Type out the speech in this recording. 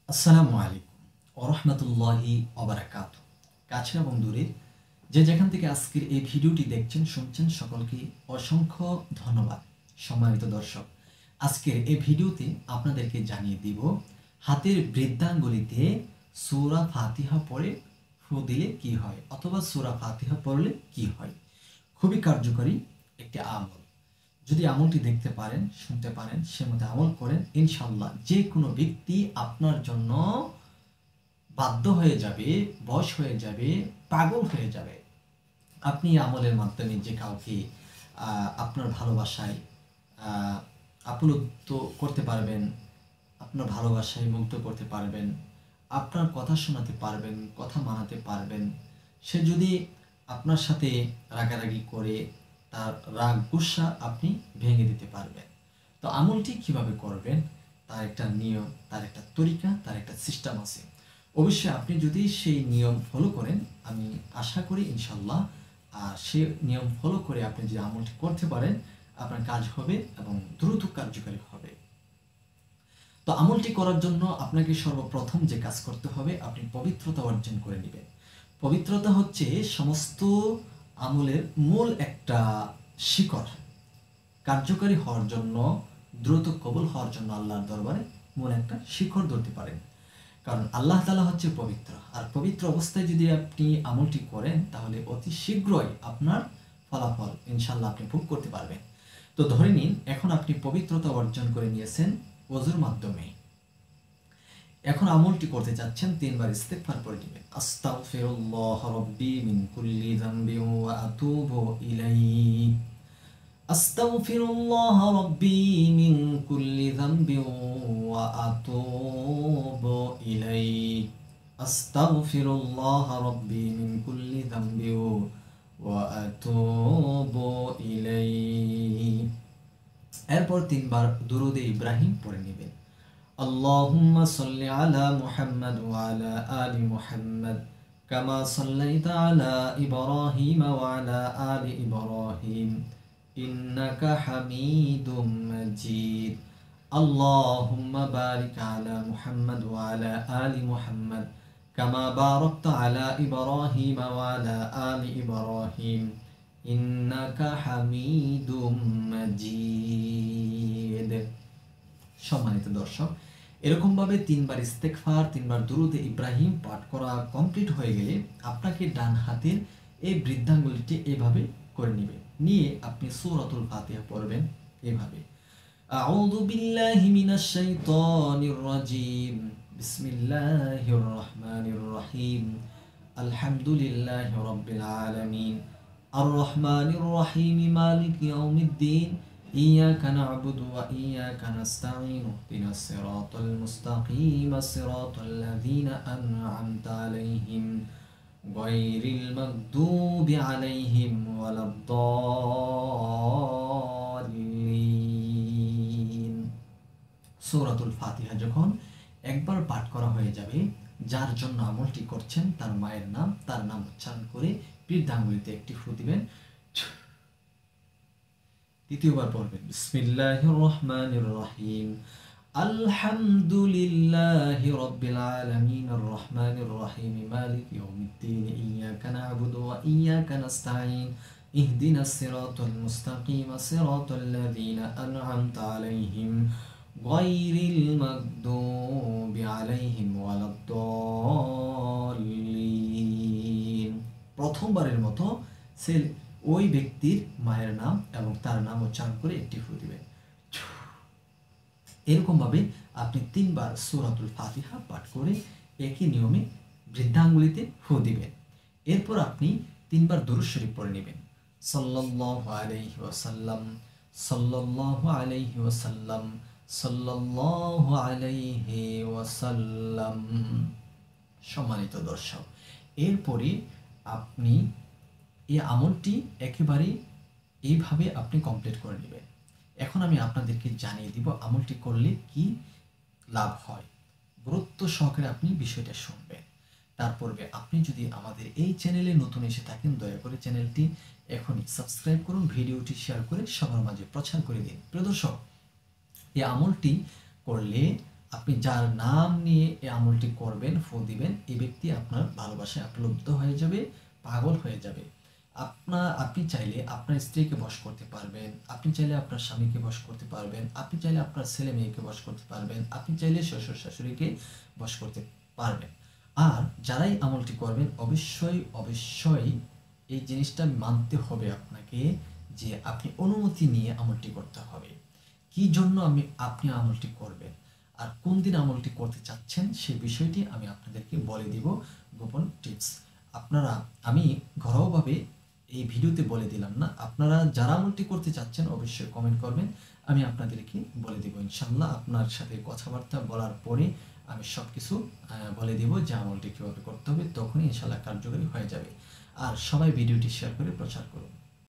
আসসালামু আলাইকুম ওরহমতুল্লাহি ওবারাকাতুহু। কাছে এবং দূরে যে যেখান থেকে আজকের এই ভিডিওটি দেখছেন শুনছেন সকলকে অসংখ্য ধন্যবাদ। সম্মানিত দর্শক, আজকের এই ভিডিওতে আপনাদেরকে জানিয়ে দিব হাতের বৃদ্ধাঙ্গুলিতে সূরা ফাতিহা পড়ে ফু দিলে কি হয় অথবা সূরা ফাতিহা পড়লে কি হয়। খুবই কার্যকরী একটি আমল। যদি আমলটি দেখতে পারেন, শুনতে পারেন, সে মতো আমল করেন, ইনশাল্লাহ যে কোনো ব্যক্তি আপনার জন্য বাধ্য হয়ে যাবে, বশ হয়ে যাবে, পাগল হয়ে যাবে। আপনি আমলের মাধ্যমে যে কাউকে আপনার ভালোবাসায় আপ্লুত করতে পারবেন, আপনার ভালোবাসায় মুগ্ধ করতে পারবেন, আপনার কথা শোনাতে পারবেন, কথা মানাতে পারবেন। সে যদি আপনার সাথে রাগারাগি করে, তার রাগ গুসা আপনি ভেঙে দিতে পারবেন। তো আমলটি কিভাবে করবেন তার একটা নিয়ম, তার একটা তরিকা, তার একটা সিস্টেম আছে। অবশ্যই আপনি যদি সেই নিয়ম ফলো করেন, আমি আশা করি ইনশাল্লাহ সে নিয়ম ফলো করে আপনি যে আমলটি করতে পারেন, আপনার কাজ হবে এবং দ্রুত কার্যকারী হবে। তো আমলটি করার জন্য আপনাকে সর্বপ্রথম যে কাজ করতে হবে, আপনি পবিত্রতা অর্জন করে নেবেন। পবিত্রতা হচ্ছে সমস্ত আমলের মূল একটা শিকড়। কার্যকারী হওয়ার জন্য, দ্রুত কবুল হওয়ার জন্য আল্লাহর দরবারে মূল একটা শিকড় ধরতে পারেন। কারণ আল্লাহ তাআলা হচ্ছে পবিত্র, আর পবিত্র অবস্থায় যদি আপনি আমলটি করেন তাহলে অতি শীঘ্রই আপনার ফলাফল ইনশাল্লাহ আপনি ভোগ করতে পারবেন। তো ধরে নিন এখন আপনি পবিত্রতা অর্জন করে নিয়েছেন ওযুর মাধ্যমে। এখন আমলটি করতে যাচ্ছেন, তিনবার ইস্তিগফার পড়ে নেবেন। আস্তাগফিরুল্লাহ রাব্বি মিন কুল্লি যামবি ওয়া আতুবু ইলাইহি। আস্তাগফিরুল্লাহ রাব্বি মিন কুল্লি যামবি ওয়া আতুবু ইলাইহি। আস্তাগফিরুল্লাহ রাব্বি মিন কুল্লি যামবি ওয়া আতুবু ইলাইহি। এরপর তিনবার দুরূদে ইব্রাহিম পড়ে নেবেন। আল্লাহুম্মা সাল্লি আলা মুহাম্মাদ ওয়া আলা আলি মুহাম্মাদ কামা সাল্লাইতা আলা ইব্রাহিম ওয়া আলা আলি ইব্রাহিম ইন্নাকা হামিদুম মাজিদ। আল্লাহুম্মা বারিক আলা মুহাম্মাদ ওয়া আলা আলি মুহাম্মাদ কামা বারাকতা আলা ইব্রাহিম ওয়া আলা আলি ইব্রাহিম ইন্নাকা হামিদুম মাজিদ। সম্মানিত দর্শক, এরকমভাবে তিনবার ইস্তেগফার, তিনবার দুরূদে ইব্রাহিম পাঠ করা কমপ্লিট হয়ে গেলে আপনাকে ডান হাতের এই বৃদ্ধাঙ্গুলিটি এভাবে করে নেবেন। নিয়ে আপনি সূরাতুল ফাতিহা পড়বেন এভাবে। আউযু বিল্লাহি মিনাশ শাইতানির রাজিম। বিসমিল্লাহির রহমানির রহিম। আলহামদুলিল্লাহি রাব্বিল আলামিন। আর রহমানির রহিম মালিকি ইয়াউমিদ্দিন। إياك نعبد وإياك نستعين اهدنا الصراط المستقيم صراط الذين أنعمت عليهم غير المغضوب عليهم ولا الضالين। সূরাতুল ফাতিহা যখন একবার পাঠ করা হয়ে যাবে, যার জন্য আমলটি করছেন তার মায়ের নাম, তার নাম উচ্চারণ করে বৃদ্ধাঙ্গুলিতে একটি ফু দিবেন। দ্বিতীয়বার পড়বেন বিসমিল্লাহির রহমানির রহিম। আলহামদুলিল্লাহি রাব্বিল আলামিন আর রহমানির রহিম মালিকি ইয়াউমিদ্দিন ইয়্যাকা না'বুদু ওয়া ইয়্যাকা নাস্তাঈন ইহদিনাস সিরাতাল মুস্তাকিম সিরাতাল লাযীনা আন'আমতা আলাইহিম গায়রিল মাগদুবি আলাইহিম ওয়ালাদ-দাল্লিন। প্রথমবারের মতো ওই ব্যক্তির মায়ের নাম এবং তার নাম উচ্চারণ করে একটি ফু দিবেন। এরকমভাবে আপনি তিনবার সূরাতুল ফাতিহা পাঠ করে একই নিয়মে বৃদ্ধাঙ্গুলিতে ফু দিবেন। এরপর আপনি তিনবার দুরূদ শরীফ পড়ে নেবেন। সাল্লাল্লাহু আলাইহি ওয়াসাল্লাম, সাল্লাল্লাহু আলাইহি ওয়াসাল্লাম, সাল্লাল্লাহু আলাইহি ওয়াসাল্লাম। সম্মানিত দর্শক, এরপরে আপনি এই আমলটি একেবারে এইভাবে আপনি কমপ্লিট করে নেবেন। এখন আমি আপনাদেরকে জানিয়ে দিব আমলটি করলে কি লাভ হয়। গুরুত্ব সহকারে আপনি বিষয়টা শুনবেন। তারপরে আপনি যদি আমাদের এই চ্যানেলে নতুন এসে থাকেন, দয়া করে চ্যানেলটি এখনই সাবস্ক্রাইব করুন, ভিডিওটি শেয়ার করে সবার মাঝে প্রচার করে দিন। প্রিয় দর্শক, এই আমলটি করলে আপনি যার নাম নিয়ে এই আমলটি করবেন, ফু দিবেন, এই ব্যক্তি আপনার ভালোবাসায় আপ্লুব্ধ হয়ে যাবে, পাগল হয়ে যাবে। আপনি চাইলে আপনার স্ত্রীকে বশ করতে পারবেন, আপনি চাইলে আপনার স্বামীকে বশ করতে পারবেন, আপনি চাইলে আপনার ছেলে মেয়েকে বশ করতে পারবেন, আপনি চাইলে শ্বশুর শাশুড়িকে বশ করতে পারবেন। আর যারাই আমলটি করবেন অবশ্যই অবশ্যই এই জিনিসটা মানতে হবে আপনাকে যে আপনি অনুমতি নিয়ে আমলটি করতে হবে। কি জন্য আপনি আমলটি করবেন আর কোন দিন আমলটি করতে চাচ্ছেন সেই বিষয়টি আমি আপনাদেরকে বলে দিব, গোপন টিপস। আপনারা আমি ঘরোয়াভাবে এই ভিডিওতে বলে দিলাম না, আপনারা যারা আমলটি করতে চাচ্ছেন অবশ্যই কমেন্ট করবেন, আমি আপনাদেরকে বলে দিব ইনশাল্লাহ। আপনার সাথে কথাবার্তা বলার পরে আমি সব কিছু বলে দিব যে আমলটি কীভাবে করতে হবে, তখনই ইনশাল্লাহ কার্যকরী হয়ে যাবে। আর সবাই ভিডিওটি শেয়ার করে প্রচার করুন।